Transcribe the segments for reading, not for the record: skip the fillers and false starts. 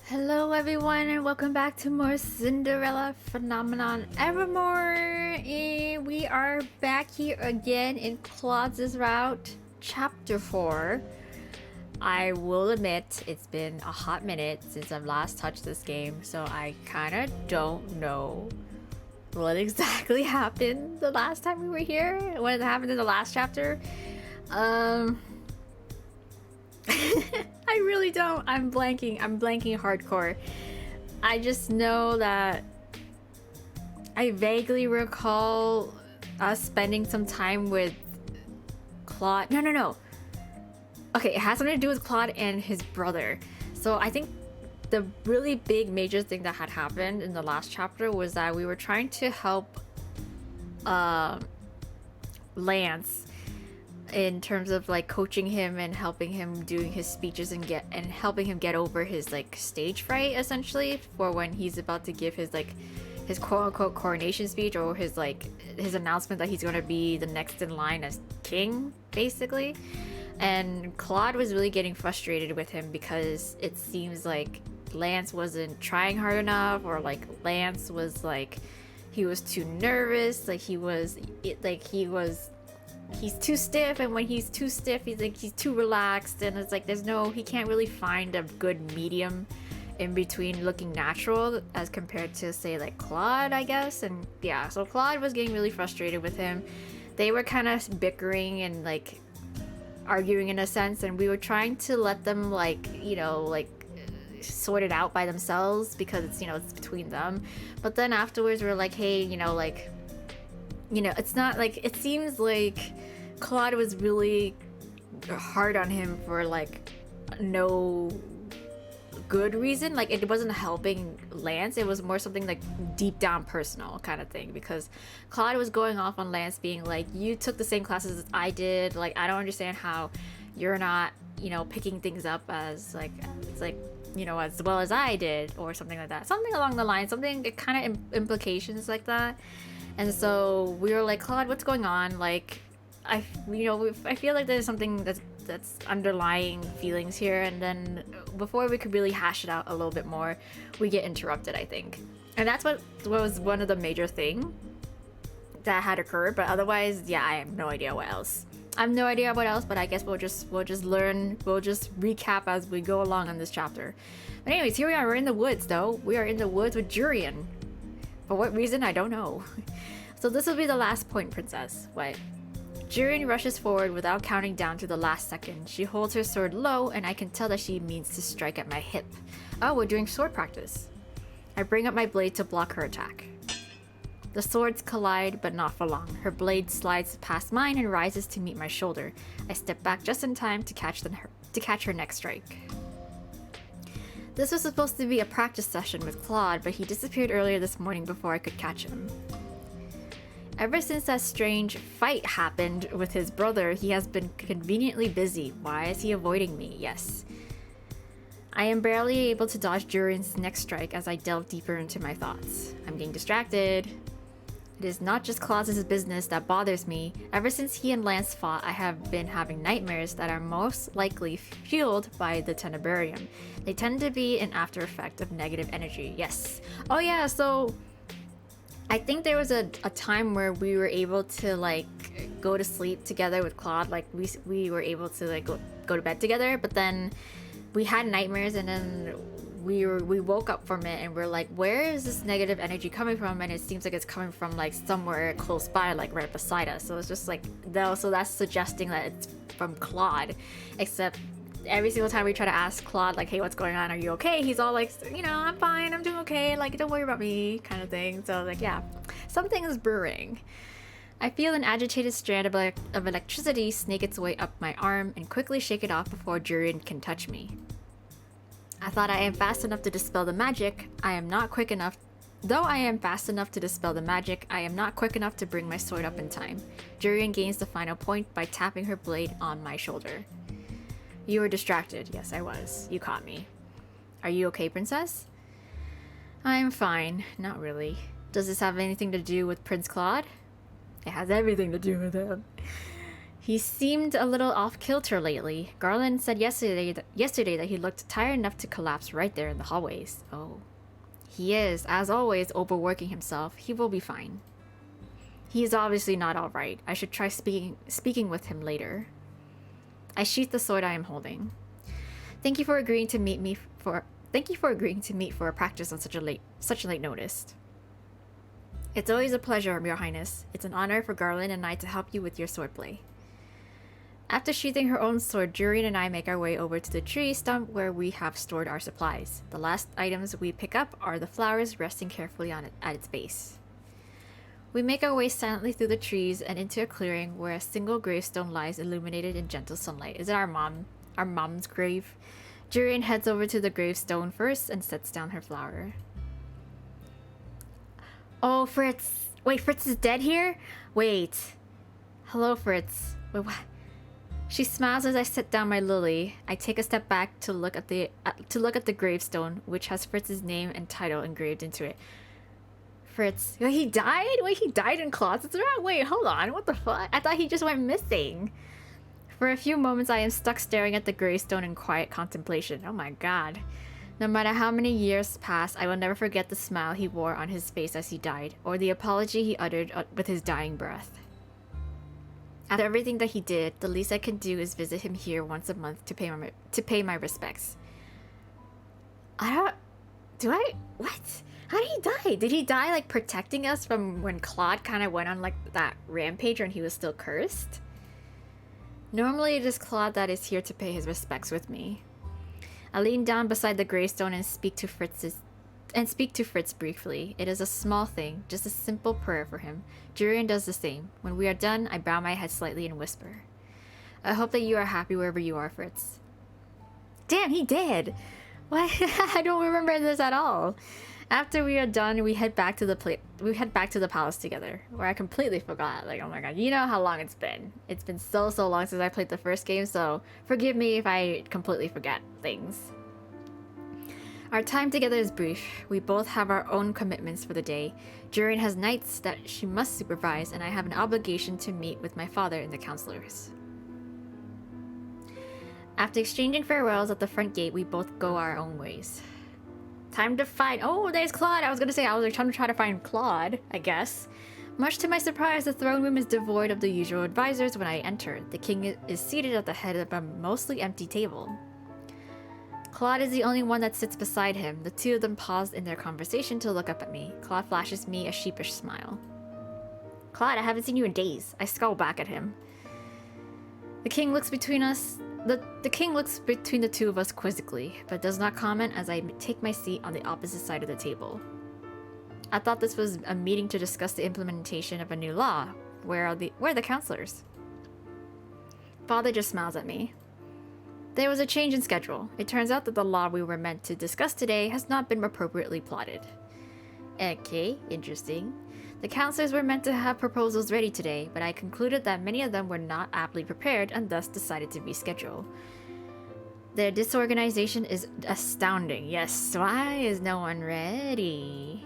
Hello everyone and welcome back to more Cinderella Phenomenon Evermore. We are back here again in Klaude's Route, Chapter 4. I will admit it's been a hot minute since I've last touched this game, so I kinda don't know what exactly happened the last time we were here, what happened in the last chapter. I really don't. I'm blanking hardcore. I just know that I vaguely recall us spending some time with Klaude. No. Okay, it has something to do with Klaude and his brother. So I think the really big major thing that had happened in the last chapter was that we were trying to help Lance in terms of like coaching him and helping him doing his speeches and helping him get over his like stage fright, essentially, for when he's about to give his quote-unquote coronation speech, or his announcement that he's going to be the next in line as king, basically. And Klaude was really getting frustrated with him because it seems like Lance wasn't trying hard enough, or like Lance was like, he was too nervous, he's too stiff, and when he's too stiff he's too relaxed, and it's like he can't really find a good medium in between looking natural as compared to, say, like Klaude, I guess. And yeah, so Klaude was getting really frustrated with him. They were kind of bickering and like arguing in a sense, and we were trying to let them sort it out by themselves because it's between them. But then afterwards we were like, hey, it's not like, it seems like Klaude was really hard on him for like no good reason. Like, it wasn't helping Lance, it was more something like deep down personal kind of thing, because Klaude was going off on Lance, being like, you took the same classes as I did, like I don't understand how you're not picking things up as as well as I did, or something like that, something along the line, something kind of implications like that. And so we were like, Klaude, what's going on? Like, I feel like there's something that's underlying feelings here. And then before we could really hash it out a little bit more, we get interrupted, I think. And that's what was one of the major thing that had occurred. But otherwise, yeah, I have no idea what else. But I guess we'll just recap as we go along on this chapter. But anyways, here we are. We're in the woods, though. We are in the woods with Jurian. For what reason, I don't know. So this will be the last point, princess. What? Jurian rushes forward without counting down to the last second. She holds her sword low, and I can tell that she means to strike at my hip. Oh, we're doing sword practice. I bring up my blade to block her attack. The swords collide, but not for long. Her blade slides past mine and rises to meet my shoulder. I step back just in time to catch her next strike. This was supposed to be a practice session with Klaude, but he disappeared earlier this morning before I could catch him. Ever since that strange fight happened with his brother, he has been conveniently busy. Why is he avoiding me? Yes. I am barely able to dodge Jurian's next strike as I delve deeper into my thoughts. I'm getting distracted. It is not just Klaude's business that bothers me. Ever since he and Lance fought, I have been having nightmares that are most likely fueled by the Tenebrarium. They tend to be an after effect of negative energy. Yes. Oh yeah, so I think there was a time where we were able to like go to sleep together with Klaude. Like we were able to like go to bed together, but then we had nightmares, and then we woke up from it and we're like, where is this negative energy coming from? And it seems like it's coming from like somewhere close by, like right beside us. So it's just like, though, so that's suggesting that it's from Klaude. Except every single time we try to ask Klaude, like, hey, what's going on? Are you okay? He's all like, I'm fine, I'm doing okay, like, don't worry about me, kind of thing. So like, yeah, something is brewing. I feel an agitated strand of electricity snake its way up my arm and quickly shake it off before Jurian can touch me. I thought I am fast enough to dispel the magic. I am not quick enough. Though I am fast enough to dispel the magic, I am not quick enough to bring my sword up in time. Jurian gains the final point by tapping her blade on my shoulder. You were distracted. Yes, I was. You caught me. Are you okay, princess? I am fine. Not really. Does this have anything to do with Prince Klaude? It has everything to do with him. He seemed a little off-kilter lately. Garland said yesterday that he looked tired enough to collapse right there in the hallways. Oh. He is, as always, overworking himself. He will be fine. He is obviously not alright. I should try speaking with him later. I sheath the sword I am holding. Thank you for agreeing to meet for a practice on such late notice. It's always a pleasure, Your Highness. It's an honor for Garland and I to help you with your swordplay. After sheathing her own sword, Jurian and I make our way over to the tree stump where we have stored our supplies. The last items we pick up are the flowers resting carefully at its base. We make our way silently through the trees and into a clearing where a single gravestone lies illuminated in gentle sunlight. Is it our mom's grave? Jurian heads over to the gravestone first and sets down her flower. Oh, Fritz. Wait, Fritz is dead here? Wait. Hello, Fritz. Wait, what? She smiles as I set down my lily. I take a step back to look at the gravestone, which has Fritz's name and title engraved into it. Fritz. Wait, he died? Wait, he died in closets? Wait, hold on. What the fuck? I thought he just went missing. For a few moments, I am stuck staring at the gravestone in quiet contemplation. Oh my god. No matter how many years pass, I will never forget the smile he wore on his face as he died, or the apology he uttered with his dying breath. After everything that he did, the least I can do is visit him here once a month to pay my respects. What? How did he die? Did he die like protecting us from when Klaude kind of went on like that rampage when he was still cursed? Normally it is Klaude that is here to pay his respects with me. I lean down beside the gravestone and speak to Fritz briefly. It is a small thing, just a simple prayer for him. Jurian does the same. When we are done, I bow my head slightly and whisper, I hope that you are happy wherever you are, Fritz. Damn, he did! What? I don't remember this at all. After we are done, we head back to the palace together, where I completely forgot. Like, oh my god, you know how long it's been. It's been so long since I played the first game, so forgive me if I completely forget things. Our time together is brief. We both have our own commitments for the day. Jurian has nights that she must supervise, and I have an obligation to meet with my father and the counselors. After exchanging farewells at the front gate, we both go our own ways. Time to find— oh, there's Klaude! I was gonna say, I was trying to find Klaude, I guess. Much to my surprise, the throne room is devoid of the usual advisors when I enter. The king is seated at the head of a mostly empty table. Klaude is the only one that sits beside him. The two of them pause in their conversation to look up at me. Klaude flashes me a sheepish smile. Klaude, I haven't seen you in days. I scowl back at him. The king looks between the two of us quizzically, but does not comment as I take my seat on the opposite side of the table. I thought this was a meeting to discuss the implementation of a new law. Where are the counselors? Father just smiles at me. There was a change in schedule. It turns out that the law we were meant to discuss today has not been appropriately plotted. Okay, interesting. The counselors were meant to have proposals ready today, but I concluded that many of them were not aptly prepared and thus decided to reschedule. Their disorganization is astounding. Yes, why is no one ready?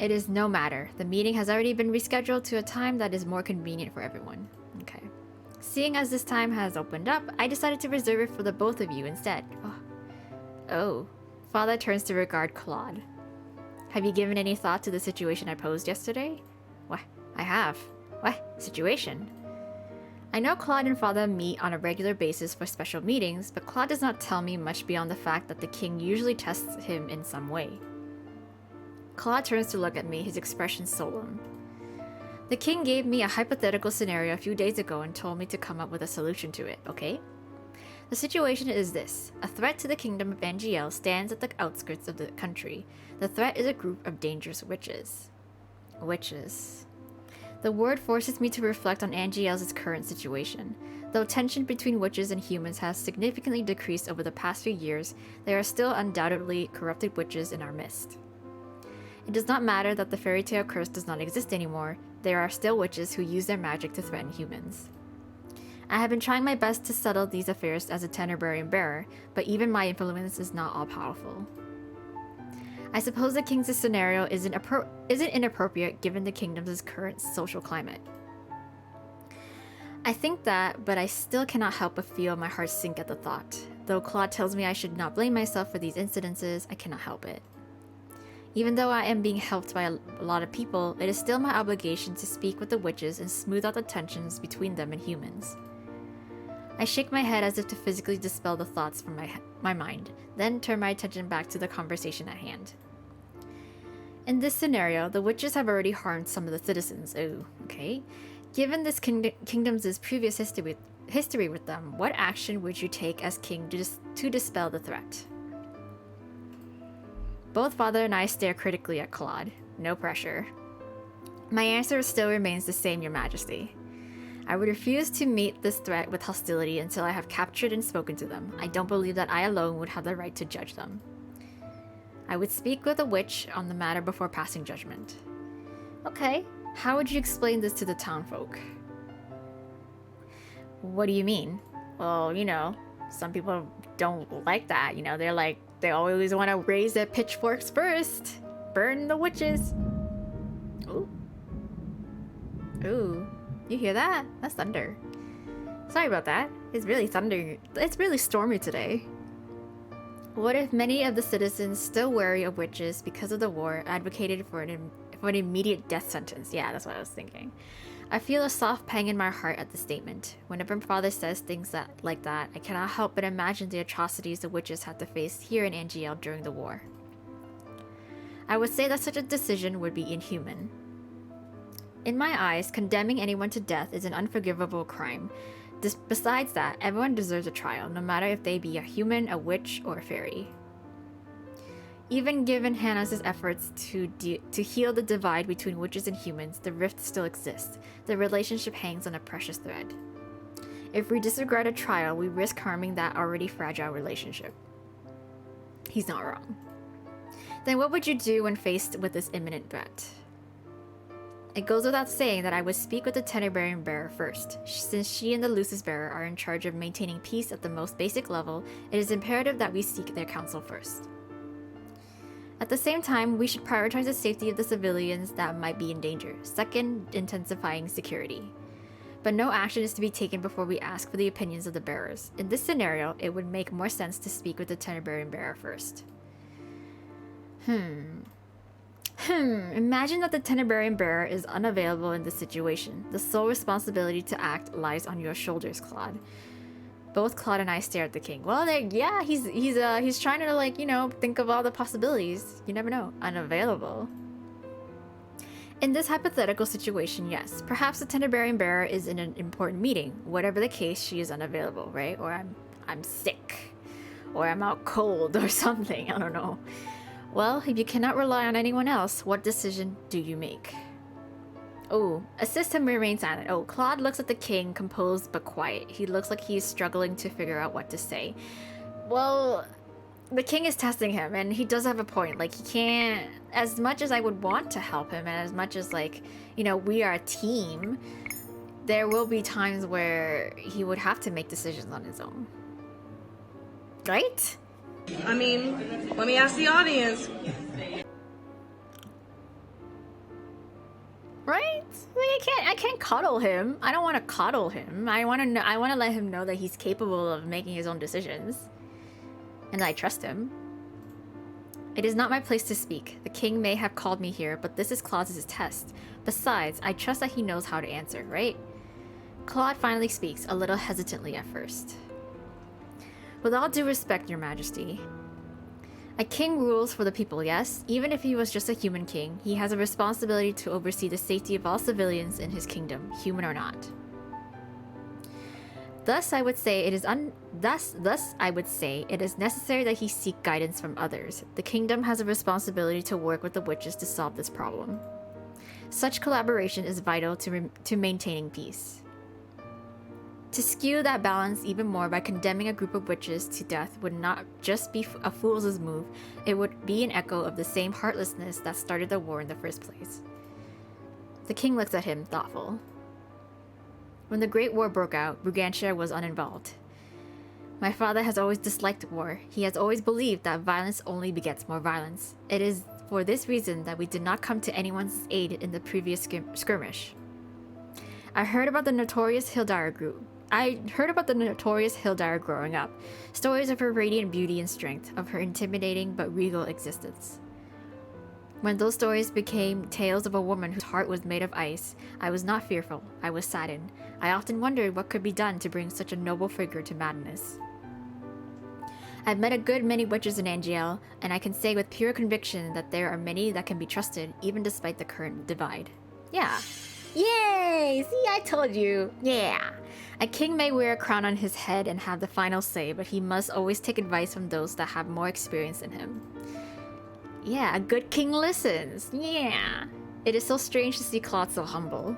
It is no matter. The meeting has already been rescheduled to a time that is more convenient for everyone. Okay. Seeing as this time has opened up, I decided to reserve it for the both of you instead. Oh. Father turns to regard Klaude. Have you given any thought to the situation I posed yesterday? What? I have. What? Situation? I know Klaude and Father meet on a regular basis for special meetings, but Klaude does not tell me much beyond the fact that the king usually tests him in some way. Klaude turns to look at me, his expression solemn. The king gave me a hypothetical scenario a few days ago and told me to come up with a solution to it, okay? The situation is this. A threat to the kingdom of Angiel stands at the outskirts of the country. The threat is a group of dangerous witches. Witches. The word forces me to reflect on Angiel's current situation. Though tension between witches and humans has significantly decreased over the past few years, there are still undoubtedly corrupted witches in our midst. It does not matter that the fairy tale curse does not exist anymore, there are still witches who use their magic to threaten humans. I have been trying my best to settle these affairs as a Tenebrarian bearer, but even my influence is not all-powerful. I suppose the king's scenario isn't inappropriate given the kingdom's current social climate. I think that, but I still cannot help but feel my heart sink at the thought. Though Klaude tells me I should not blame myself for these incidences, I cannot help it. Even though I am being helped by a lot of people, it is still my obligation to speak with the witches and smooth out the tensions between them and humans. I shake my head as if to physically dispel the thoughts from my mind, then turn my attention back to the conversation at hand. In this scenario, the witches have already harmed some of the citizens. Oh, okay. Given this kingdom's previous history with them, what action would you take as king to dispel the threat? Both father and I stare critically at Klaude. No pressure. My answer still remains the same, Your Majesty. I would refuse to meet this threat with hostility until I have captured and spoken to them. I don't believe that I alone would have the right to judge them. I would speak with a witch on the matter before passing judgment. Okay, how would you explain this to the townfolk? What do you mean? Well, you know, some people don't like that. You know, they always want to raise their pitchforks first. Burn the witches. Ooh. Ooh. You hear that? That's thunder. Sorry about that. It's really thunder. It's really stormy today. What if many of the citizens, still wary of witches because of the war, advocated for an immediate death sentence? Yeah, that's what I was thinking. I feel a soft pang in my heart at the statement. Whenever father says things like that, I cannot help but imagine the atrocities the witches had to face here in Angiel during the war. I would say that such a decision would be inhuman. In my eyes, condemning anyone to death is an unforgivable crime. Besides that, everyone deserves a trial, no matter if they be a human, a witch, or a fairy. Even given Hannah's efforts to heal the divide between witches and humans, the rift still exists. The relationship hangs on a precious thread. If we disregard a trial, we risk harming that already fragile relationship. He's not wrong. Then what would you do when faced with this imminent threat? It goes without saying that I would speak with the Tenebraean Bearer first. Since she and the Lucis Bearer are in charge of maintaining peace at the most basic level, it is imperative that we seek their counsel first. At the same time, we should prioritize the safety of the civilians that might be in danger. Second, intensifying security. But no action is to be taken before we ask for the opinions of the bearers. In this scenario, it would make more sense to speak with the Tenebraean Bearer first. Imagine that the Tenebraean Bearer is unavailable in this situation. The sole responsibility to act lies on your shoulders, Klaude. Both Klaude and I stare at the king. Well, yeah, he's trying to, like, you know, think of all the possibilities. You never know. Unavailable. In this hypothetical situation, yes. Perhaps the Tenebraean Bearer is in an important meeting. Whatever the case, she is unavailable, right? Or I'm sick. Or I'm out cold or something. I don't know. Well, if you cannot rely on anyone else, what decision do you make? Oh, assist him remain silent. Oh, Klaude looks at the king, composed but quiet. He looks like he's struggling to figure out what to say. Well, the king is testing him, and he does have a point. Like, he can't... As much as I would want to help him, and as much as, like, you know, we are a team, there will be times where he would have to make decisions on his own. Right? I mean, let me ask the audience. Right? Like, I can't coddle him. I don't want to coddle him. I want to let him know that he's capable of making his own decisions. And I trust him. It is not my place to speak. The king may have called me here, but this is Klaude's test. Besides, I trust that he knows how to answer, right? Klaude finally speaks, a little hesitantly at first. With all due respect, Your Majesty, a king rules for the people, yes? Even if he was just a human king, he has a responsibility to oversee the safety of all civilians in his kingdom, human or not. Thus, I would say it is necessary that he seek guidance from others. The kingdom has a responsibility to work with the witches to solve this problem. Such collaboration is vital to maintaining peace. To skew that balance even more by condemning a group of witches to death would not just be a fool's move, it would be an echo of the same heartlessness that started the war in the first place. The king looks at him, thoughtful. When the Great War broke out, Brigantia was uninvolved. My father has always disliked war. He has always believed that violence only begets more violence. It is for this reason that we did not come to anyone's aid in the previous skirmish. I heard about the notorious Hildare growing up. Stories of her radiant beauty and strength, of her intimidating but regal existence. When those stories became tales of a woman whose heart was made of ice, I was not fearful, I was saddened. I often wondered what could be done to bring such a noble figure to madness. I've met a good many witches in Angiel, and I can say with pure conviction that there are many that can be trusted, even despite the current divide. Yeah. Yay! See, I told you. Yeah. A king may wear a crown on his head and have the final say, but he must always take advice from those that have more experience than him. Yeah, a good king listens. Yeah. It is so strange to see Klaude so humble.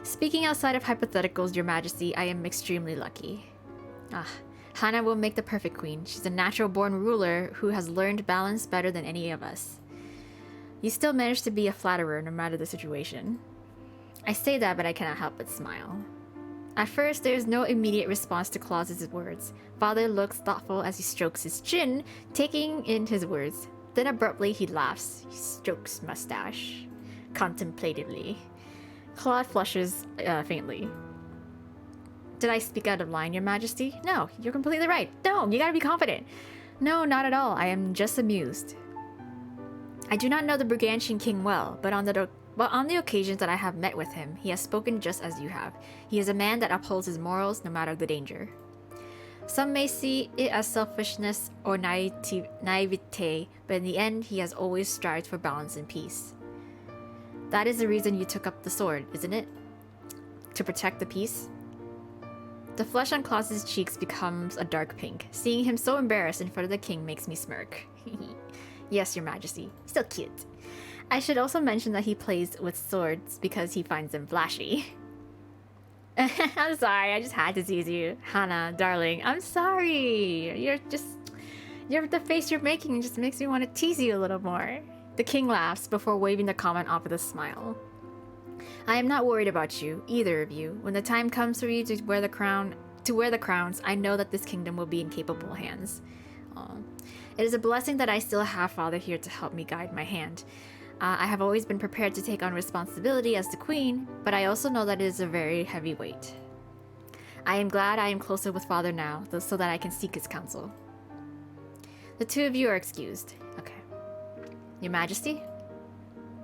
Speaking outside of hypotheticals, Your Majesty, I am extremely lucky. Hana will make the perfect queen. She's a natural-born ruler who has learned balance better than any of us. You still manage to be a flatterer no matter the situation. I say that, but I cannot help but smile. At first, there is no immediate response to Klaude's words. Father looks thoughtful as he strokes his chin, taking in his words. Then abruptly he laughs. He strokes mustache contemplatively. Klaude flushes faintly. Did I speak out of line, Your Majesty? No, you're completely right. No, you gotta be confident. No, not at all. I am just amused. I do not know the Brigantian king well, but on the occasions that I have met with him, he has spoken just as you have. He is a man that upholds his morals no matter the danger. Some may see it as selfishness or naivete, but in the end, he has always strived for balance and peace. That is the reason you took up the sword, isn't it? To protect the peace? The flesh on Klaude's cheeks becomes a dark pink. Seeing him so embarrassed in front of the king makes me smirk. Yes, Your Majesty. Still cute. I should also mention that he plays with swords because he finds them flashy. I'm sorry, I just had to tease you. Hana, darling, I'm sorry. The face you're making just makes me want to tease you a little more. The king laughs before waving the comment off with a smile. I am not worried about you, either of you. When the time comes for you to wear the crowns, I know that this kingdom will be in capable hands. Aww. It is a blessing that I still have Father here to help me guide my hand. I have always been prepared to take on responsibility as the queen, but I also know that it is a very heavy weight. I am glad I am closer with Father now, so that I can seek his counsel. The two of you are excused. Okay. Your Majesty?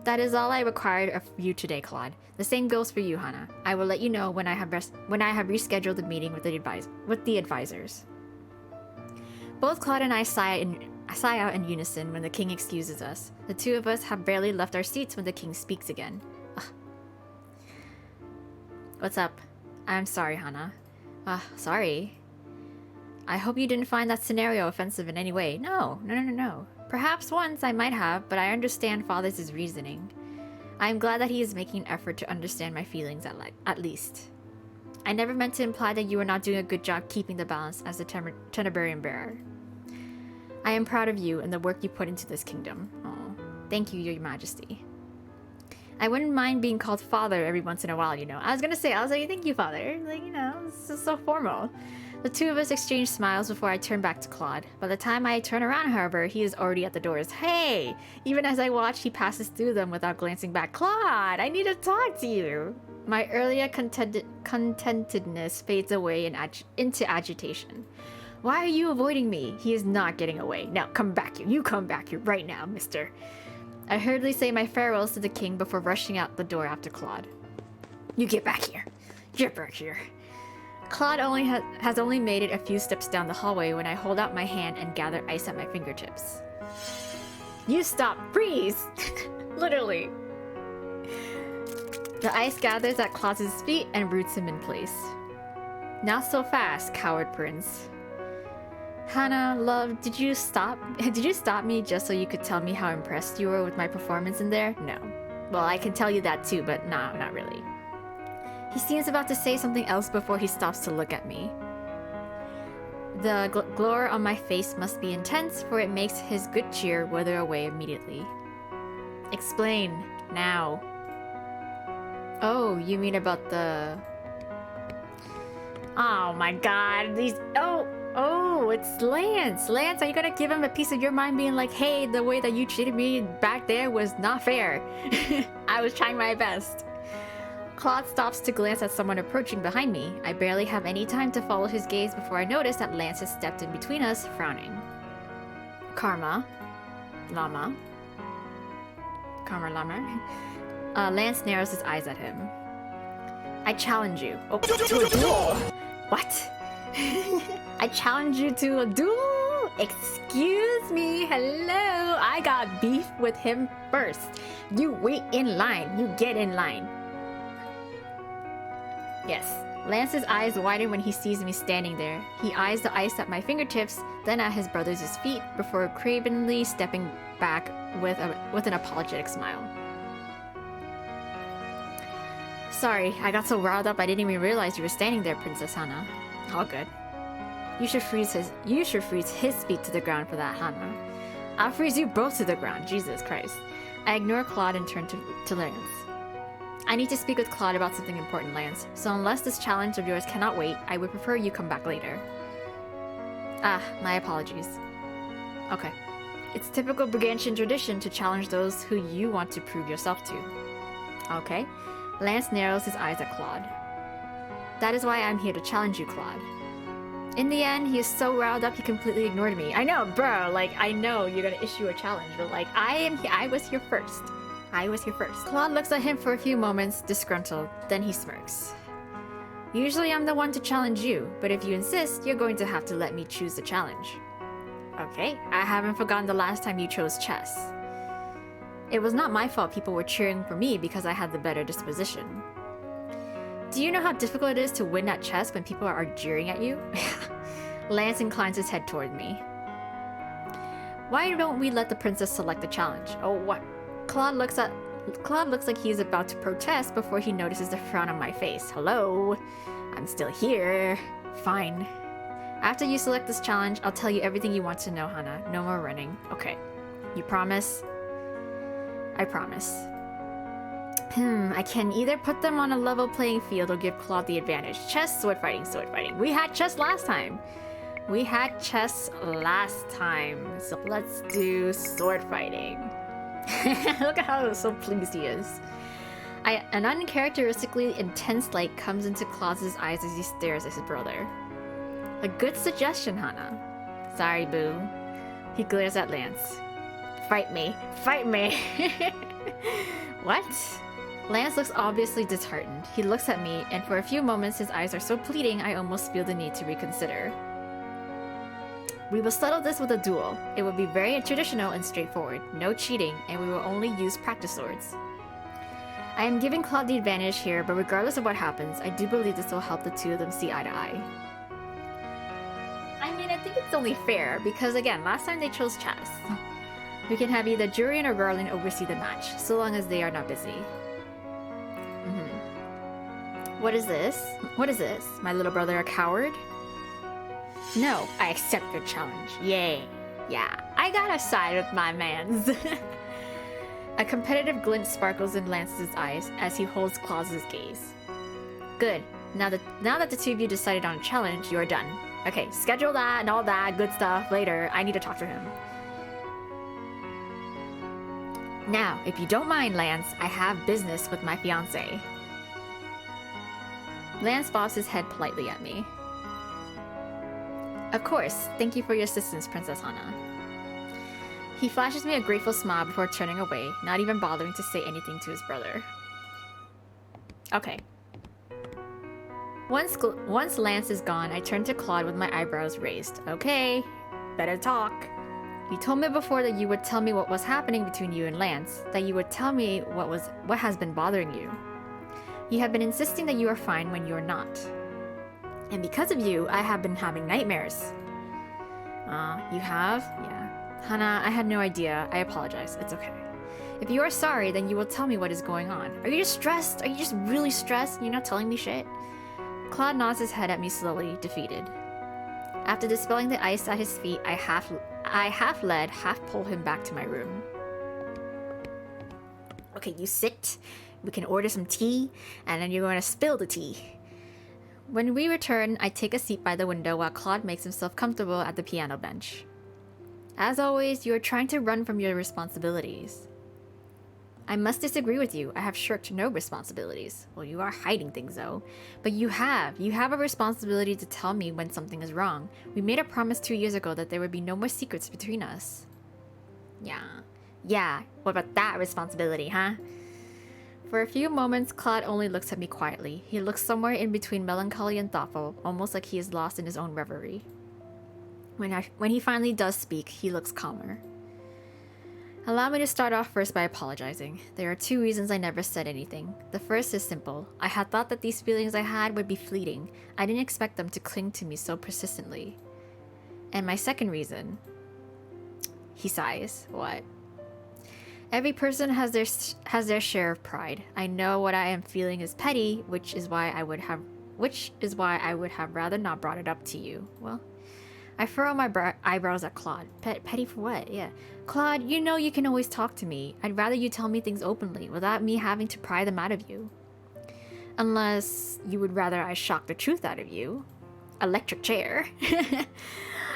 That is all I required of you today, Klaude. The same goes for you, Hana. I will let you know when I have rescheduled the meeting with the advisors. Both Klaude and I sigh out in unison when the king excuses us. The two of us have barely left our seats when the king speaks again. Ugh. What's up? I'm sorry, Hana. Sorry. I hope you didn't find that scenario offensive in any way. No. Perhaps once I might have, but I understand Father's reasoning. I am glad that he is making an effort to understand my feelings at least. I never meant to imply that you were not doing a good job keeping the balance as the Tenebarian bearer. I am proud of you and the work you put into this kingdom. Oh, thank you, Your Majesty. I wouldn't mind being called Father every once in a while, you know. I was like, thank you, Father. Like, you know, this is so formal. The two of us exchange smiles before I turn back to Klaude. By the time I turn around, however, he is already at the doors. Hey! Even as I watch, he passes through them without glancing back. Klaude, I need to talk to you! My earlier contentedness fades away into agitation. Why are you avoiding me? He is not getting away. Now, come back here. You come back here right now, mister. I hurriedly say my farewells to the king before rushing out the door after Klaude. You get back here. Get back here. Klaude has only made it a few steps down the hallway when I hold out my hand and gather ice at my fingertips. You stop! Freeze! Literally. The ice gathers at Klaude's feet and roots him in place. Not so fast, coward prince. Hana, love, did you stop me just so you could tell me how impressed you were with my performance in there? No. Well, I can tell you that too, but no, not really. He seems about to say something else before he stops to look at me. The glow on my face must be intense, for it makes his good cheer wither away immediately. Explain, now. Oh, you mean about the... Oh my god, these... Oh, it's Lance. Lance, are you gonna give him a piece of your mind being like, hey, the way that you treated me back there was not fair. I was trying my best. Klaude stops to glance at someone approaching behind me. I barely have any time to follow his gaze before I notice that Lance has stepped in between us, frowning. Karma. Lama. Lance narrows his eyes at him. I challenge you. Oh, to a duel! What? I challenge you to a duel? Excuse me, hello! I got beef with him first. You wait in line. You get in line. Yes. Lance's eyes widen when he sees me standing there. He eyes the ice at my fingertips, then at his brother's feet, before cravenly stepping back with an apologetic smile. Sorry, I got so riled up I didn't even realize you were standing there, Princess Hana. All good. You should freeze his feet to the ground for that, Hana. I'll freeze you both to the ground, Jesus Christ. I ignore Klaude and turn to Lance. I need to speak with Klaude about something important, Lance. So unless this challenge of yours cannot wait, I would prefer you come back later. Ah, my apologies. Okay. It's typical Brigantian tradition to challenge those who you want to prove yourself to. Okay. Lance narrows his eyes at Klaude. That is why I'm here to challenge you, Klaude. In the end, he is so riled up he completely ignored me. I know, bro, like, I know you're gonna issue a challenge, but like, I was here first. I was here first. Klaude looks at him for a few moments, disgruntled, then he smirks. Usually I'm the one to challenge you, but if you insist, you're going to have to let me choose the challenge. Okay, I haven't forgotten the last time you chose chess. It was not my fault people were cheering for me because I had the better disposition. Do you know how difficult it is to win at chess when people are jeering at you? Lance inclines his head toward me. Why don't we let the princess select the challenge? Oh, what? Klaude looks like he's about to protest before he notices the frown on my face. Hello? I'm still here. Fine. After you select this challenge, I'll tell you everything you want to know, Hana. No more running. Okay. You promise? I promise. I can either put them on a level playing field or give Klaude the advantage. Chess, sword fighting, sword fighting. We had chess last time. So let's do sword fighting. Look at how so pleased he is. An uncharacteristically intense light comes into Klaude's eyes as he stares at his brother. A good suggestion, Hana. Sorry, boo. He glares at Lance. Fight me. Fight me. What? Lance looks obviously disheartened. He looks at me, and for a few moments his eyes are so pleading I almost feel the need to reconsider. We will settle this with a duel. It will be very traditional and straightforward. No cheating, and we will only use practice swords. I am giving Klaude the advantage here, but regardless of what happens, I do believe this will help the two of them see eye to eye. I mean, I think it's only fair, because again, last time they chose chess. We can have either Jurian or Garland oversee the match, so long as they are not busy. What is this? What is this? My little brother a coward? No, I accept your challenge. Yay. Yeah, I gotta side with my mans. A competitive glint sparkles in Lance's eyes as he holds Klaude's gaze. Good. Now that the two of you decided on a challenge, you are done. Okay, schedule that and all that good stuff later. I need to talk to him. Now, if you don't mind, Lance, I have business with my fiancé. Lance bobs his head politely at me. Of course. Thank you for your assistance, Princess Hana. He flashes me a grateful smile before turning away, not even bothering to say anything to his brother. Okay. Once Lance is gone, I turn to Klaude with my eyebrows raised. Okay, better talk. You told me before that you would tell me what was happening between you and Lance, that you would tell me what has been bothering you. You have been insisting that you are fine when you are not. And because of you, I have been having nightmares. You have? Yeah. Hana, I had no idea. I apologize. It's okay. If you are sorry, then you will tell me what is going on. Are you just stressed? Are you just really stressed and you're not telling me shit? Klaude nods his head at me slowly, defeated. After dispelling the ice at his feet, I half led, half pull him back to my room. Okay, you sit. We can order some tea, and then you're going to spill the tea. When we return, I take a seat by the window while Klaude makes himself comfortable at the piano bench. As always, you are trying to run from your responsibilities. I must disagree with you. I have shirked no responsibilities. Well, you are hiding things though. But you have. You have a responsibility to tell me when something is wrong. We made a promise 2 years ago that there would be no more secrets between us. Yeah. Yeah, what about that responsibility, huh? For a few moments, Claude only looks at me quietly. He looks somewhere in between melancholy and thoughtful, almost like he is lost in his own reverie. When he finally does speak, he looks calmer. Allow me to start off first by apologizing. There are 2 reasons I never said anything. The first is simple. I had thought that these feelings I had would be fleeting. I didn't expect them to cling to me so persistently. And my second reason... He sighs. What? Every person has their share of pride. I know what I am feeling is petty, which is why I would have rather not brought it up to you. Well, I furrow my eyebrows at Claude. Petty for what? Yeah. Claude, you know you can always talk to me. I'd rather you tell me things openly, without me having to pry them out of you. Unless you would rather I shock the truth out of you. Electric chair.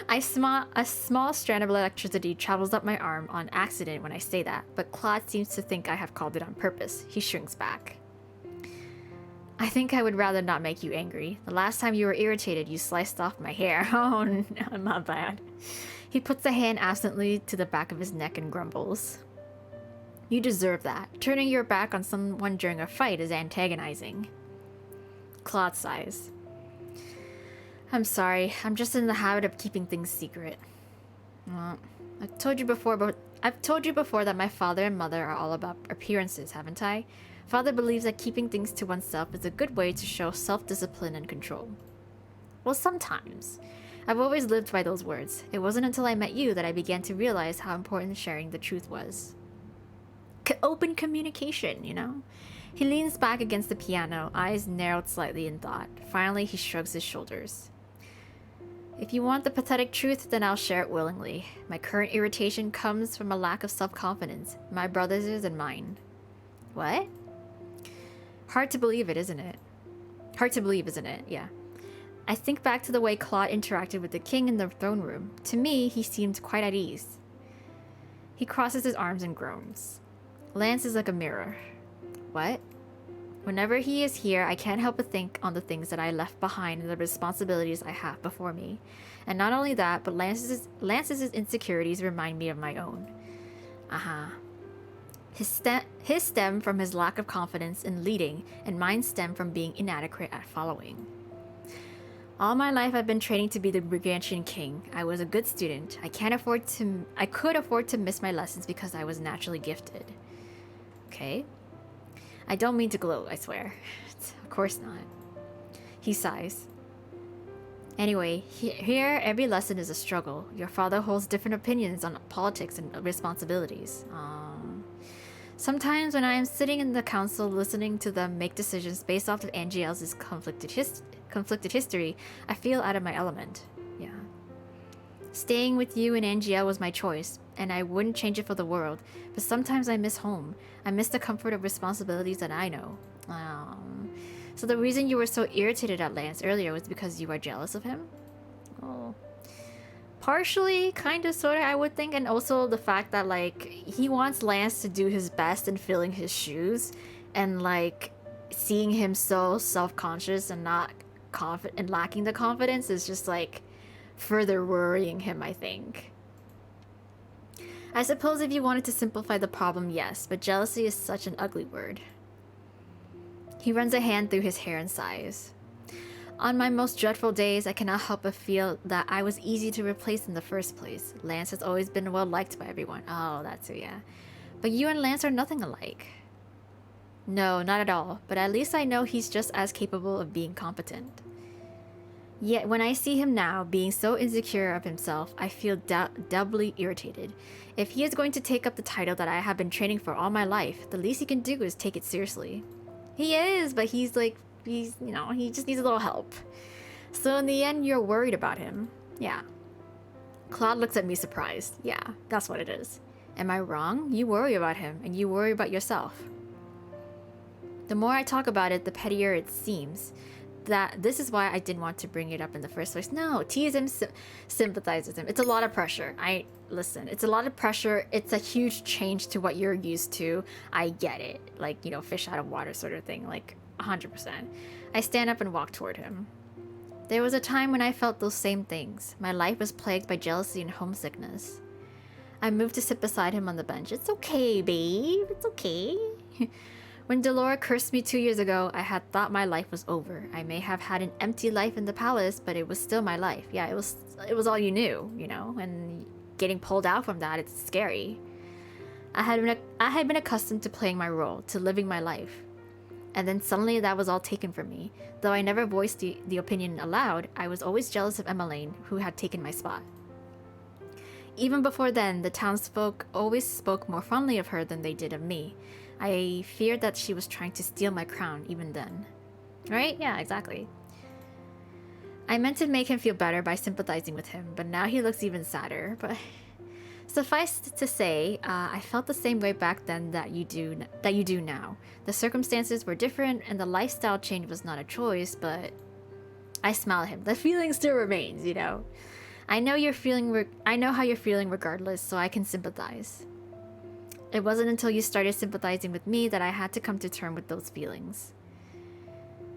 A small strand of electricity travels up my arm on accident when I say that, but Claude seems to think I have called it on purpose. He shrinks back. I think I would rather not make you angry. The last time you were irritated, you sliced off my hair. Oh no, not bad. He puts a hand absently to the back of his neck and grumbles. You deserve that. Turning your back on someone during a fight is antagonizing. Claude sighs. I'm sorry. I'm just in the habit of keeping things secret. I've told you before that my father and mother are all about appearances, haven't I? Father believes that keeping things to oneself is a good way to show self-discipline and control. Well, sometimes. I've always lived by those words. It wasn't until I met you that I began to realize how important sharing the truth was. Open communication, you know? He leans back against the piano, eyes narrowed slightly in thought. Finally, he shrugs his shoulders. If you want the pathetic truth, then I'll share it willingly. My current irritation comes from a lack of self-confidence, my brother's and mine. What? Hard to believe it, isn't it? Hard to believe, isn't it? Yeah. I think back to the way Claude interacted with the king in the throne room. To me, he seemed quite at ease. He crosses his arms and groans. Lance is like a mirror. What? Whenever he is here, I can't help but think on the things that I left behind and the responsibilities I have before me. And not only that, but Lance's insecurities remind me of my own. His stem from his lack of confidence in leading, and mine stem from being inadequate at following. All my life I've been training to be the Brigantian king. I was a good student. I could afford to miss my lessons because I was naturally gifted. Okay. I don't mean to gloat, I swear. Of course not. He sighs. Anyway, here every lesson is a struggle. Your father holds different opinions on politics and responsibilities. Sometimes when I am sitting in the council listening to them make decisions based off of Angiel's conflicted history, I feel out of my element. Yeah. Staying with you and Angiel was my choice, and I wouldn't change it for the world, but sometimes I miss home. I miss the comfort of responsibilities that I know. So the reason you were so irritated at Lance earlier was because you are jealous of him? Oh. Partially, kind of, sort of, I would think, and also the fact that, like, he wants Lance to do his best in filling his shoes, and, like, seeing him so self-conscious and not and lacking the confidence is just, like, further worrying him, I think. I suppose if you wanted to simplify the problem, yes, but jealousy is such an ugly word. He runs a hand through his hair and sighs. On my most dreadful days, I cannot help but feel that I was easy to replace in the first place. Lance has always been well liked by everyone. Oh, that too, yeah. But you and Lance are nothing alike. No, not at all, but at least I know he's just as capable of being competent. Yet when I see him now, being so insecure of himself, I feel doubly irritated. If he is going to take up the title that I have been training for all my life, the least he can do is take it seriously. He is, but he just needs a little help. So in the end, you're worried about him. Yeah. Claude looks at me surprised. Yeah, that's what it is. Am I wrong? You worry about him, and you worry about yourself. The more I talk about it, the pettier it seems. this is why I didn't want to bring it up in the first place. No, tease him, sympathize with him. It's a lot of pressure. Listen, it's a lot of pressure. It's a huge change to what you're used to. I get it. Like, you know, fish out of water sort of thing. Like, 100%. I stand up and walk toward him. There was a time when I felt those same things. My life was plagued by jealousy and homesickness. I moved to sit beside him on the bench. It's okay, babe. It's okay. When Delora cursed me 2 years ago, I had thought my life was over. I may have had an empty life in the palace, but it was still my life. Yeah, it was all you knew, you know, and getting pulled out from that, it's scary. I had been accustomed to playing my role, to living my life. And then suddenly that was all taken from me. Though I never voiced the opinion aloud, I was always jealous of Emmeline, who had taken my spot. Even before then, the townsfolk always spoke more fondly of her than they did of me. I feared that she was trying to steal my crown even then. Right? Yeah, exactly. I meant to make him feel better by sympathizing with him, but now he looks even sadder. But suffice to say, I felt the same way back then that you do now. The circumstances were different, and the lifestyle change was not a choice, but I smile at him. The feeling still remains, you know. I know how you're feeling regardless, so I can sympathize. It wasn't until you started sympathizing with me that I had to come to terms with those feelings.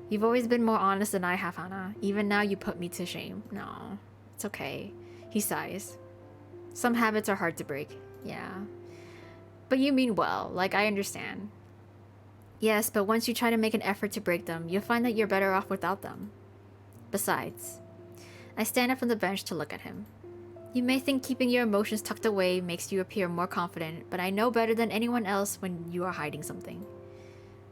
You've always been more honest than I have, Hannah. Even now you put me to shame. No, it's okay. He sighs. Some habits are hard to break. Yeah. But you mean well, like I understand. Yes, but once you try to make an effort to break them, you'll find that you're better off without them. Besides, I stand up from the bench to look at him. You may think keeping your emotions tucked away makes you appear more confident, but I know better than anyone else when you are hiding something.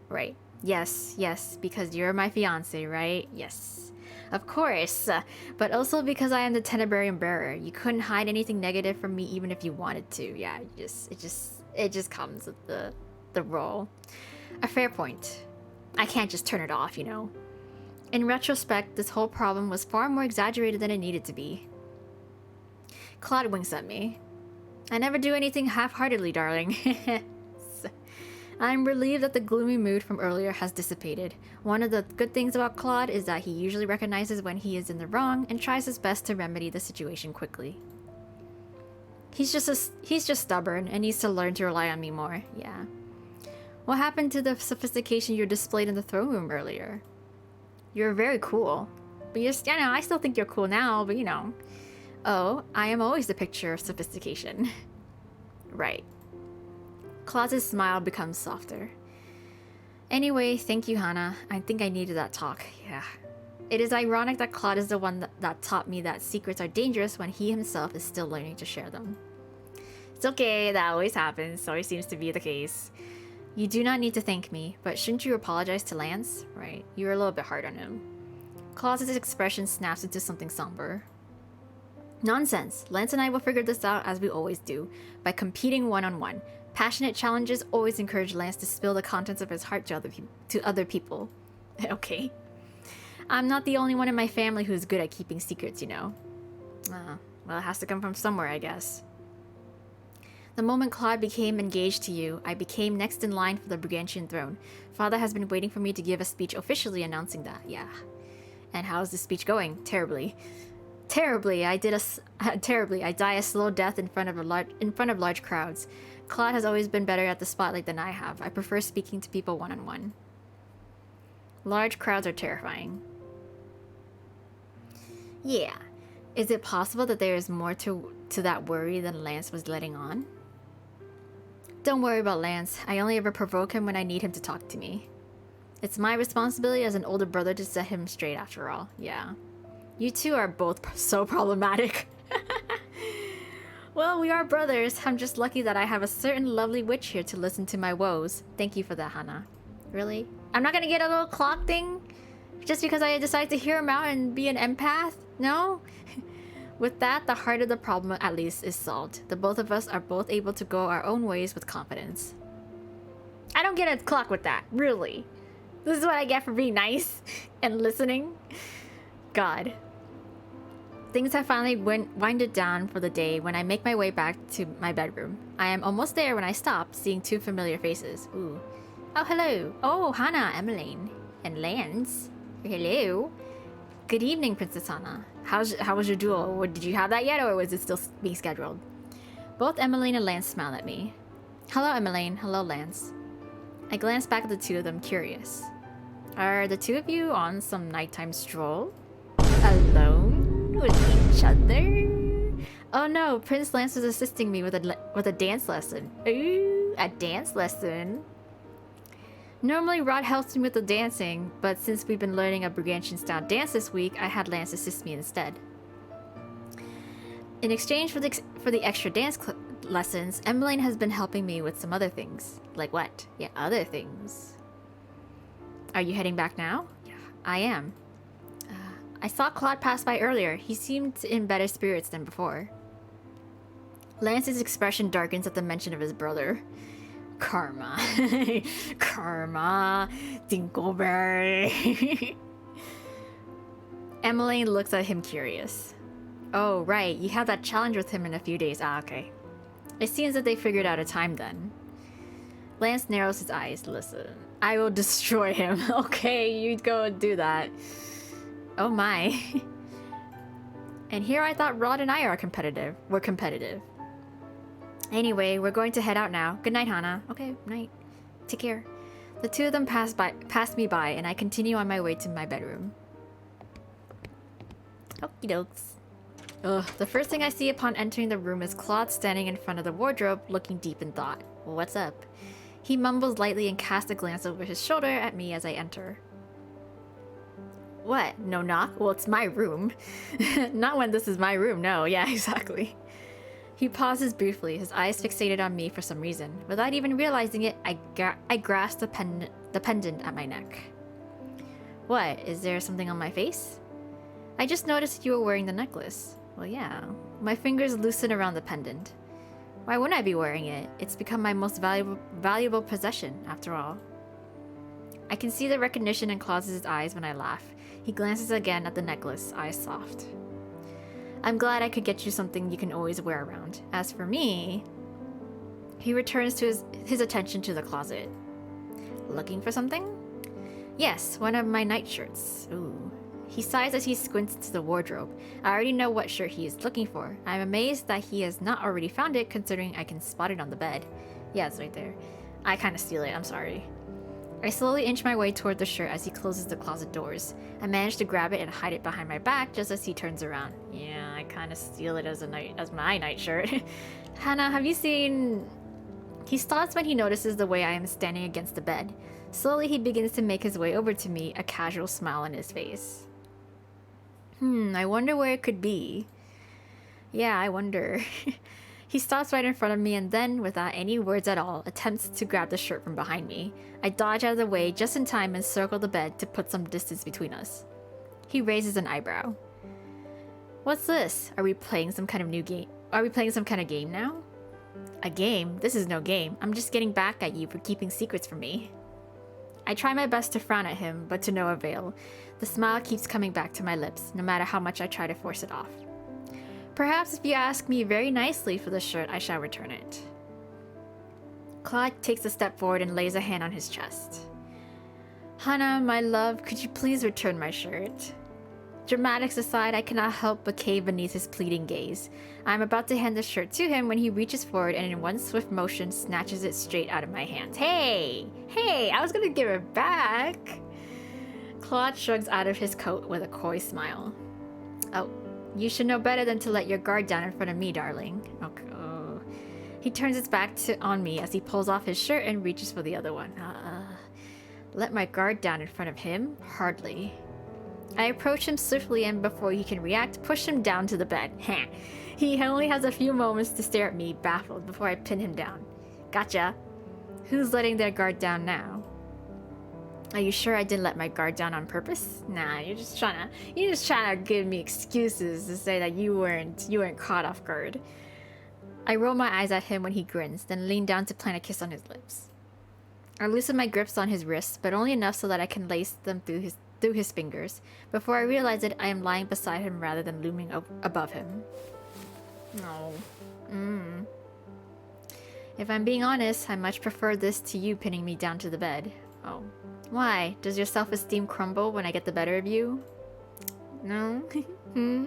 Right. Yes, because you're my fiance, right? Yes. Of course. But also because I am the Tenebrarian bearer. You couldn't hide anything negative from me even if you wanted to. Yeah, it just comes with the role. A fair point. I can't just turn it off, you know. In retrospect, this whole problem was far more exaggerated than it needed to be. Klaude winks at me. I never do anything half-heartedly, darling. I'm relieved that the gloomy mood from earlier has dissipated. One of the good things about Klaude is that he usually recognizes when he is in the wrong and tries his best to remedy the situation quickly. He's just stubborn and needs to learn to rely on me more. Yeah. What happened to the sophistication you displayed in the throne room earlier? You're very cool. But I still think you're cool now, but you know. Oh, I am always the picture of sophistication. Right. Klaude's smile becomes softer. Anyway, thank you, Hannah. I think I needed that talk. Yeah. It is ironic that Klaude is the one that taught me that secrets are dangerous when he himself is still learning to share them. It's okay, that always happens. Always seems to be the case. You do not need to thank me, but shouldn't you apologize to Lance? Right, you were a little bit hard on him. Klaude's expression snaps into something somber. Nonsense. Lance and I will figure this out as we always do, by competing one-on-one. Passionate challenges always encourage Lance to spill the contents of his heart to other people. Okay. I'm not the only one in my family who's good at keeping secrets, you know. Well, it has to come from somewhere, I guess. The moment Klaude became engaged to you, I became next in line for the Brigantian throne. Father has been waiting for me to give a speech officially announcing that, yeah. And how is the speech going? Terribly. Terribly. I die a slow death in front of large crowds. Klaude has always been better at the spotlight than I have. I prefer speaking to people one-on-one. Large crowds are terrifying. Yeah. Is it possible that there is more to that worry than Lance was letting on? Don't worry about Lance. I only ever provoke him when I need him to talk to me. It's my responsibility as an older brother to set him straight after all. Yeah. You two are both so problematic. Well, we are brothers. I'm just lucky that I have a certain lovely witch here to listen to my woes. Thank you for that, Hannah. Really? I'm not gonna get a little clock thing? Just because I decided to hear him out and be an empath? No? With that, the heart of the problem at least is solved. The both of us are both able to go our own ways with confidence. I don't get a clock with that, really. This is what I get for being nice and listening. God. Things have finally winded down for the day when I make my way back to my bedroom. I am almost there when I stop, seeing two familiar faces. Ooh. Oh, hello. Oh, Hannah, Emmeline. And Lance. Hello. Good evening, Princess Hana. How was your duel? Did you have that yet, or was it still being scheduled? Both Emmeline and Lance smiled at me. Hello, Emmeline. Hello, Lance. I glanced back at the two of them, curious. Are the two of you on some nighttime stroll? Alone? With each other? Oh no, Prince Lance was assisting me with a dance lesson. Ooh, a dance lesson? Normally Rod helps me with the dancing, but since we've been learning a Brigantian style dance this week, I had Lance assist me instead. In exchange for the extra dance lessons, Emmeline has been helping me with some other things. Like what? Yeah, other things. Are you heading back now? Yeah, I am. I saw Klaude pass by earlier. He seemed in better spirits than before. Lance's expression darkens at the mention of his brother. Karma. Karma. Dinkleberry. Emmeline looks at him curious. Oh, right. You have that challenge with him in a few days. Ah, okay. It seems that they figured out a time then. Lance narrows his eyes. Listen, I will destroy him. Okay, you go and do that. Oh my. And here I thought Rod and I were competitive. Anyway, we're going to head out now. Good night, Hana. Okay, night. Take care. The two of them passed me by, and I continue on my way to my bedroom. Okie dokes. Ugh, the first thing I see upon entering the room is Klaude standing in front of the wardrobe, looking deep in thought. What's up? He mumbles lightly and casts a glance over his shoulder at me as I enter. What? No knock? Well, it's my room. Not when this is my room, no. Yeah, exactly. He pauses briefly, his eyes fixated on me for some reason. Without even realizing it, I grasp the pendant at my neck. What? Is there something on my face? I just noticed you were wearing the necklace. Well, yeah. My fingers loosen around the pendant. Why wouldn't I be wearing it? It's become my most valuable possession, after all. I can see the recognition in Klaude's eyes when I laugh. He glances again at the necklace, eyes soft. I'm glad I could get you something you can always wear around. As for me... He returns to his attention to the closet. Looking for something? Yes, one of my nightshirts. Ooh. He sighs as he squints into the wardrobe. I already know what shirt he is looking for. I'm amazed that he has not already found it, considering I can spot it on the bed. Yeah, it's right there. I kind of steal it, I'm sorry. I slowly inch my way toward the shirt as he closes the closet doors. I manage to grab it and hide it behind my back just as he turns around. Yeah, I kind of steal it as my nightshirt. Hana, have you seen... He stops when he notices the way I am standing against the bed. Slowly he begins to make his way over to me, a casual smile on his face. I wonder where it could be. Yeah, I wonder. He stops right in front of me and then, without any words at all, attempts to grab the shirt from behind me. I dodge out of the way just in time and circle the bed to put some distance between us. He raises an eyebrow. What's this? Are we playing some kind of new game? Are we playing some kind of game now? A game? This is no game. I'm just getting back at you for keeping secrets from me. I try my best to frown at him, but to no avail. The smile keeps coming back to my lips, no matter how much I try to force it off. Perhaps if you ask me very nicely for the shirt, I shall return it. Klaude takes a step forward and lays a hand on his chest. Hana, my love, could you please return my shirt? Dramatics aside, I cannot help but cave beneath his pleading gaze. I am about to hand the shirt to him when he reaches forward and in one swift motion snatches it straight out of my hands. Hey! Hey, I was gonna give it back! Klaude shrugs out of his coat with a coy smile. Oh. You should know better than to let your guard down in front of me, darling. Okay. Oh. He turns his back on me as he pulls off his shirt and reaches for the other one. Let my guard down in front of him? Hardly. I approach him swiftly and before he can react, push him down to the bed. He only has a few moments to stare at me, baffled, before I pin him down. Gotcha. Who's letting their guard down now? Are you sure I didn't let my guard down on purpose? Nah, you're just trying to give me excuses to say that you weren't caught off guard. I roll my eyes at him when he grins, then lean down to plant a kiss on his lips. I loosen my grips on his wrists, but only enough so that I can lace them through his fingers. Before I realize it, I am lying beside him rather than looming above him. No. If I'm being honest, I much prefer this to you pinning me down to the bed. Oh. Why? Does your self-esteem crumble when I get the better of you? No? Hmm?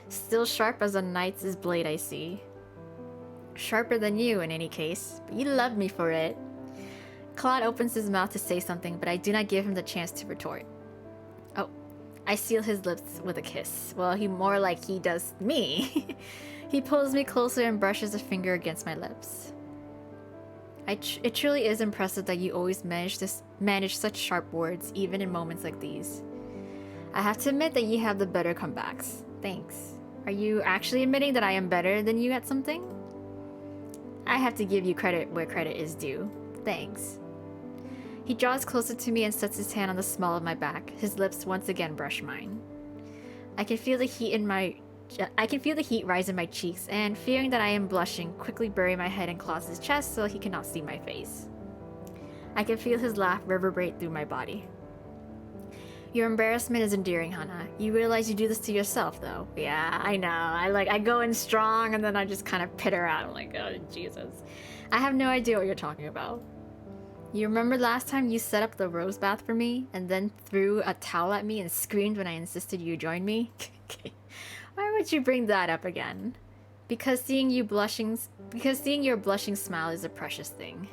Still sharp as a knight's blade, I see. Sharper than you, in any case. But you love me for it. Klaude opens his mouth to say something, but I do not give him the chance to retort. Oh, I seal his lips with a kiss. Well, he more like he does me. He pulls me closer and brushes a finger against my lips. It truly is impressive that you always manage such sharp words, even in moments like these. I have to admit that you have the better comebacks. Thanks. Are you actually admitting that I am better than you at something? I have to give you credit where credit is due. Thanks. He draws closer to me and sets his hand on the small of my back. His lips once again brush mine. I can feel the heat rise in my cheeks, and fearing that I am blushing, quickly bury my head in Klaude's chest so he cannot see my face. I can feel his laugh reverberate through my body. Your embarrassment is endearing, Hana. You realize you do this to yourself, though. Yeah, I know. I go in strong and then I just kind of pitter out. I'm like, oh, Jesus. I have no idea what you're talking about. You remember last time you set up the rose bath for me and then threw a towel at me and screamed when I insisted you join me? Why would you bring that up again? Because seeing your blushing smile is a precious thing.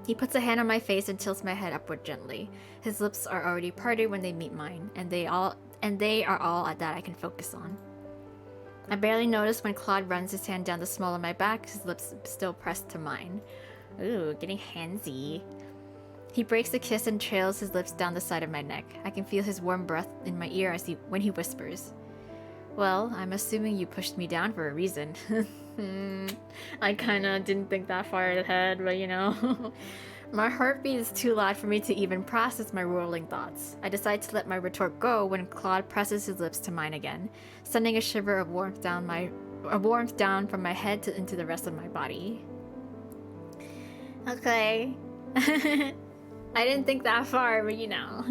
He puts a hand on my face and tilts my head upward gently. His lips are already parted when they meet mine, and they are all that I can focus on. I barely notice when Klaude runs his hand down the small of my back, his lips still pressed to mine. Ooh, getting handsy. He breaks the kiss and trails his lips down the side of my neck. I can feel his warm breath in my ear when he whispers. Well, I'm assuming you pushed me down for a reason. I kinda didn't think that far ahead, but you know. My heartbeat is too loud for me to even process my whirling thoughts. I decide to let my retort go when Klaude presses his lips to mine again, sending a shiver of warmth down from my head into the rest of my body. Okay. I didn't think that far, but you know.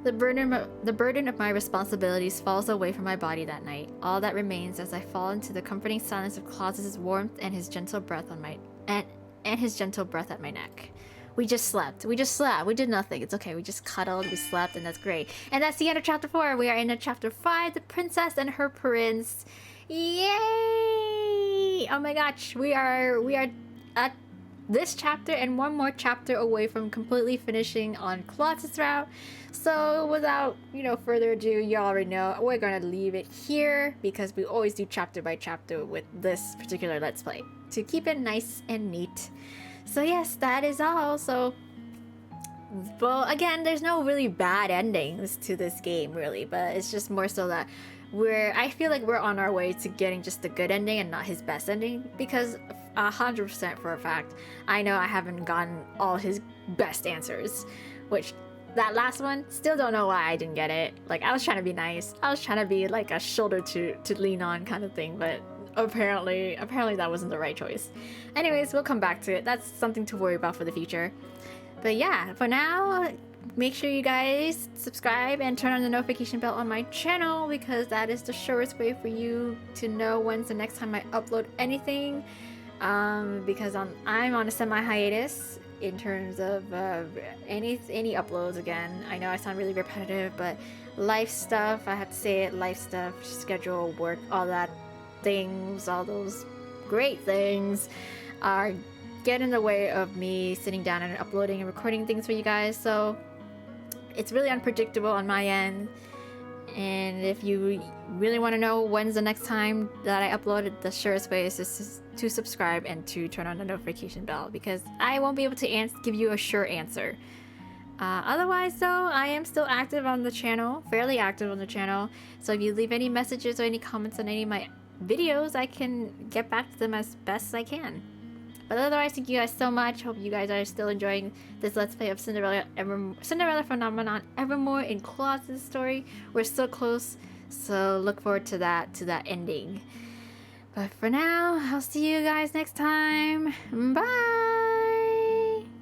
The burden of my responsibilities falls away from my body that night. All that remains as I fall into the comforting silence of Klaude's warmth and his gentle breath at my neck. We just slept. We did nothing. It's okay. We just cuddled. We slept, and that's great. And that's the end of chapter 4. We are in chapter 5, The Princess and Her Prince. Yay! Oh my gosh, we are at this chapter and one more chapter away from completely finishing on Klaude's route. So without, further ado, you already know we're gonna leave it here because we always do chapter by chapter with this particular Let's Play to keep it nice and neat. So yes, that is all. So, well, again, there's no really bad endings to this game, really, but it's just more so that I feel like we're on our way to getting just a good ending and not his best ending, because 100% for a fact, I know I haven't gotten all his best answers, which that last one, still don't know why I didn't get it. Like, I was trying to be nice. I was trying to be like a shoulder to lean on kind of thing, but apparently that wasn't the right choice. Anyways, we'll come back to it. That's something to worry about for the future. But yeah, for now, make sure you guys subscribe and turn on the notification bell on my channel, because that is the surest way for you to know when's the next time I upload anything. Because I'm on a semi-hiatus in terms of any uploads again. I know I sound really repetitive, but life stuff, I have to say it, life stuff, schedule, work, all that things, all those great things are get in the way of me sitting down and uploading and recording things for you guys. So it's really unpredictable on my end, and if you really want to know when's the next time that I upload it, the surest way is just to subscribe and to turn on the notification bell, because I won't be able to give you a sure answer. Otherwise though, I am still active on the channel, fairly active on the channel, so if you leave any messages or any comments on any of my videos, I can get back to them as best as I can. But otherwise, thank you guys so much. Hope you guys are still enjoying this Let's Play of Cinderella Phenomenon Evermore in Klaude's story. We're so close, so look forward to that ending. But for now, I'll see you guys next time. Bye!